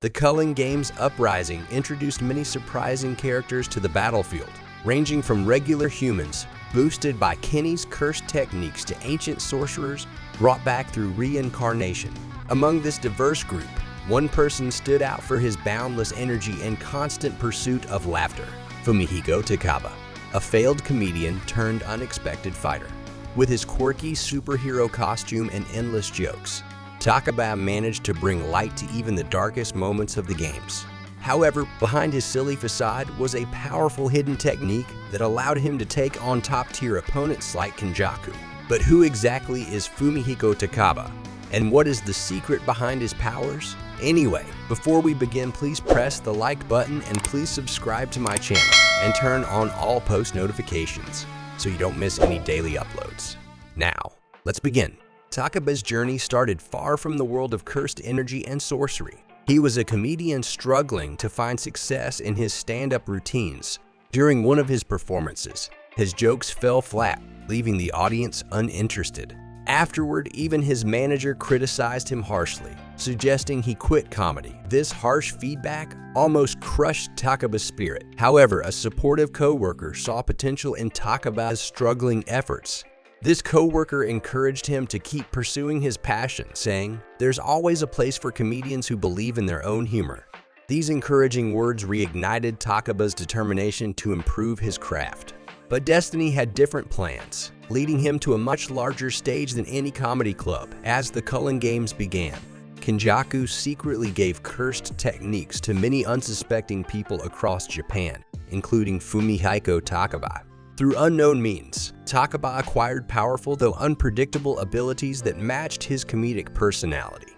The Culling Games Uprising introduced many surprising characters to the battlefield, ranging from regular humans, boosted by Kenny's cursed techniques, to ancient sorcerers brought back through reincarnation. Among this diverse group, one person stood out for his boundless energy and constant pursuit of laughter: Fumihiko Takaba, a failed comedian turned unexpected fighter. With his quirky superhero costume and endless jokes, Takaba managed to bring light to even the darkest moments of the games. However, behind his silly facade was a powerful hidden technique that allowed him to take on top-tier opponents like Kenjaku. But who exactly is Fumihiko Takaba? And what is the secret behind his powers? Anyway, before we begin, please press the like button and please subscribe to my channel and turn on all post notifications so you don't miss any daily uploads. Now, let's begin. Takaba's journey started far from the world of cursed energy and sorcery. He was a comedian struggling to find success in his stand-up routines. During one of his performances, his jokes fell flat, leaving the audience uninterested. Afterward, even his manager criticized him harshly, suggesting he quit comedy. This harsh feedback almost crushed Takaba's spirit. However, a supportive co-worker saw potential in Takaba's struggling efforts. This co-worker encouraged him to keep pursuing his passion, saying, "There's always a place for comedians who believe in their own humor." These encouraging words reignited Takaba's determination to improve his craft. But destiny had different plans, leading him to a much larger stage than any comedy club. As the Culling Games began, Kenjaku secretly gave cursed techniques to many unsuspecting people across Japan, including Fumihiko Takaba. Through unknown means, Takaba acquired powerful though unpredictable abilities that matched his comedic personality.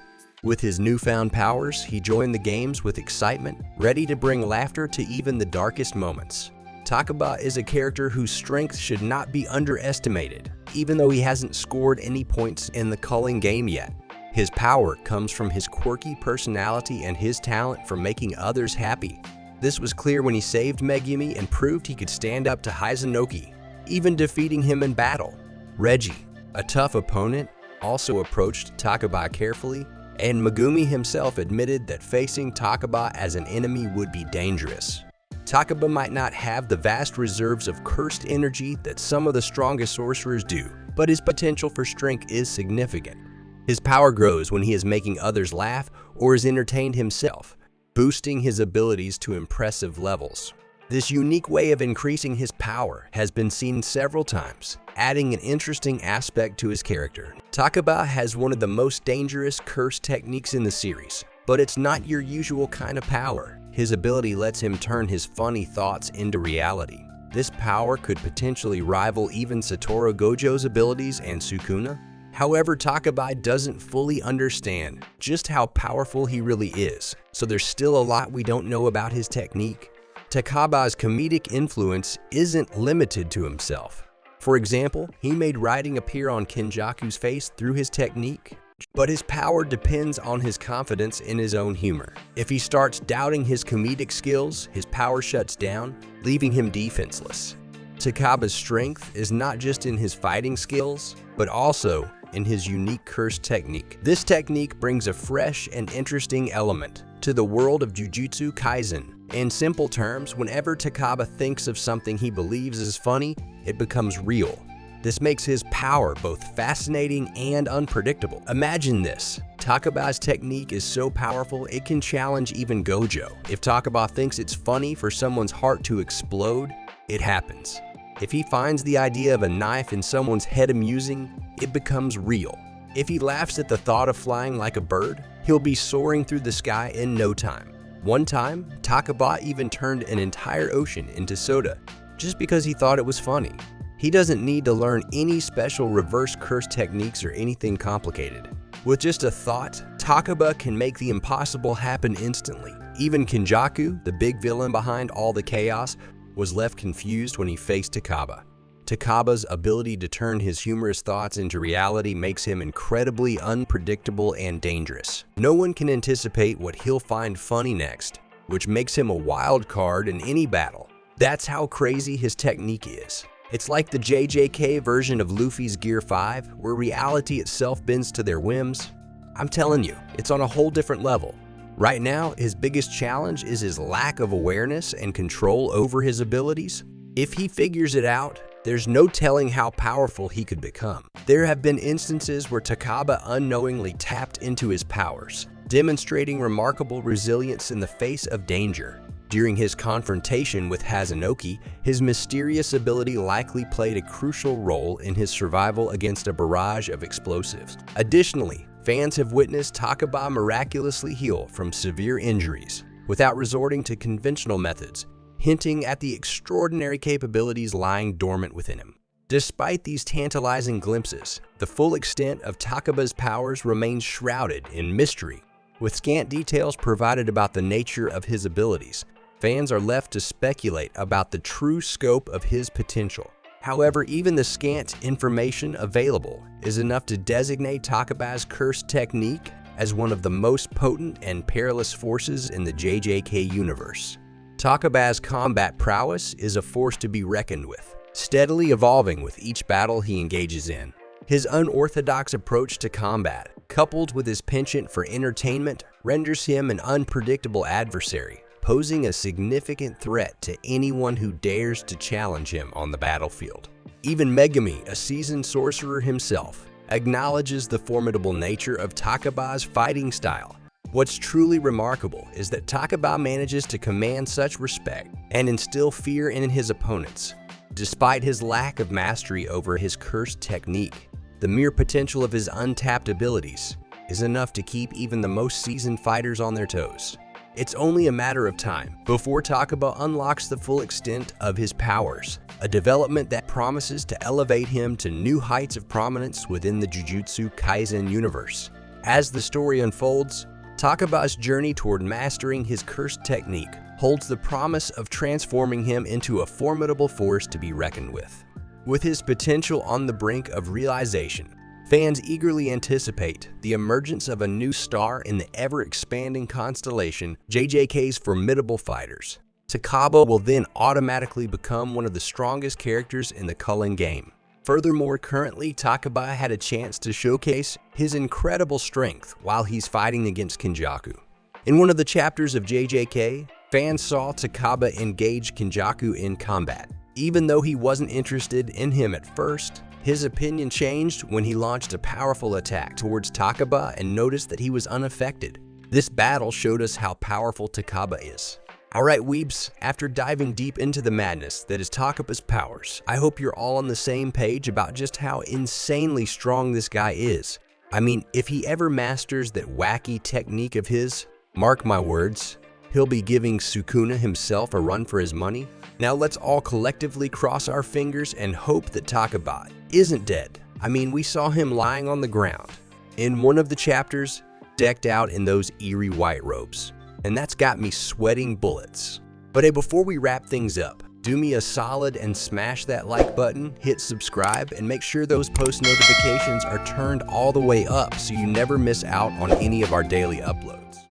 With his newfound powers, he joined the games with excitement, ready to bring laughter to even the darkest moments. Takaba is a character whose strength should not be underestimated, even though he hasn't scored any points in the Culling game yet. His power comes from his quirky personality and his talent for making others happy. This was clear when he saved Megumi and proved he could stand up to Hizanoki, even defeating him in battle. Reggie, a tough opponent, also approached Takaba carefully, and Megumi himself admitted that facing Takaba as an enemy would be dangerous. Takaba might not have the vast reserves of cursed energy that some of the strongest sorcerers do, but his potential for strength is significant. His power grows when he is making others laugh or is entertained himself, boosting his abilities to impressive levels. This unique way of increasing his power has been seen several times, adding an interesting aspect to his character. Takaba has one of the most dangerous curse techniques in the series, but it's not your usual kind of power. His ability lets him turn his funny thoughts into reality. This power could potentially rival even Satoru Gojo's abilities and Sukuna. However, Takaba doesn't fully understand just how powerful he really is, so there's still a lot we don't know about his technique. Takaba's comedic influence isn't limited to himself. For example, he made writing appear on Kenjaku's face through his technique, but his power depends on his confidence in his own humor. If he starts doubting his comedic skills, his power shuts down, leaving him defenseless. Takaba's strength is not just in his fighting skills, but also in his unique curse technique. This technique brings a fresh and interesting element to the world of Jujutsu Kaisen. In simple terms, whenever Takaba thinks of something he believes is funny, it becomes real. This makes his power both fascinating and unpredictable. Imagine this: Takaba's technique is so powerful it can challenge even Gojo. If Takaba thinks it's funny for someone's heart to explode, it happens. If he finds the idea of a knife in someone's head amusing, it becomes real. If he laughs at the thought of flying like a bird, he'll be soaring through the sky in no time. One time, Takaba even turned an entire ocean into soda just because he thought it was funny. He doesn't need to learn any special reverse curse techniques or anything complicated. With just a thought, Takaba can make the impossible happen instantly. Even Kenjaku, the big villain behind all the chaos, was left confused when he faced Takaba. Takaba's ability to turn his humorous thoughts into reality makes him incredibly unpredictable and dangerous. No one can anticipate what he'll find funny next, which makes him a wild card in any battle. That's how crazy his technique is. It's like the JJK version of Luffy's Gear 5, where reality itself bends to their whims. I'm telling you, it's on a whole different level. Right now, his biggest challenge is his lack of awareness and control over his abilities. If he figures it out, there's no telling how powerful he could become. There have been instances where Takaba unknowingly tapped into his powers, demonstrating remarkable resilience in the face of danger. During his confrontation with Hazanoki, his mysterious ability likely played a crucial role in his survival against a barrage of explosives. Additionally, fans have witnessed Takaba miraculously heal from severe injuries without resorting to conventional methods, hinting at the extraordinary capabilities lying dormant within him. Despite these tantalizing glimpses, the full extent of Takaba's powers remains shrouded in mystery. With scant details provided about the nature of his abilities, fans are left to speculate about the true scope of his potential. However, even the scant information available is enough to designate Takaba's curse technique as one of the most potent and perilous forces in the JJK universe. Takaba's combat prowess is a force to be reckoned with, steadily evolving with each battle he engages in. His unorthodox approach to combat, coupled with his penchant for entertainment, renders him an unpredictable adversary, posing a significant threat to anyone who dares to challenge him on the battlefield. Even Megami, a seasoned sorcerer himself, acknowledges the formidable nature of Takaba's fighting style. What's truly remarkable is that Takaba manages to command such respect and instill fear in his opponents. Despite his lack of mastery over his cursed technique, the mere potential of his untapped abilities is enough to keep even the most seasoned fighters on their toes. It's only a matter of time before Takaba unlocks the full extent of his powers, a development that promises to elevate him to new heights of prominence within the Jujutsu Kaisen universe. As the story unfolds, Takaba's journey toward mastering his cursed technique holds the promise of transforming him into a formidable force to be reckoned with. With his potential on the brink of realization, fans eagerly anticipate the emergence of a new star in the ever-expanding constellation JJK's formidable fighters. Takaba will then automatically become one of the strongest characters in the Culling game. Furthermore, currently, Takaba had a chance to showcase his incredible strength while he's fighting against Kenjaku. In one of the chapters of JJK, fans saw Takaba engage Kenjaku in combat. Even though he wasn't interested in him at first, his opinion changed when he launched a powerful attack towards Takaba and noticed that he was unaffected. This battle showed us how powerful Takaba is. Alright weebs, after diving deep into the madness that is Takaba's powers, I hope you're all on the same page about just how insanely strong this guy is. I mean, if he ever masters that wacky technique of his, mark my words, he'll be giving Sukuna himself a run for his money. Now let's all collectively cross our fingers and hope that Takaba isn't dead. I mean, we saw him lying on the ground in one of the chapters, decked out in those eerie white robes. And that's got me sweating bullets. But hey, before we wrap things up, do me a solid and smash that like button, hit subscribe, and make sure those post notifications are turned all the way up so you never miss out on any of our daily uploads.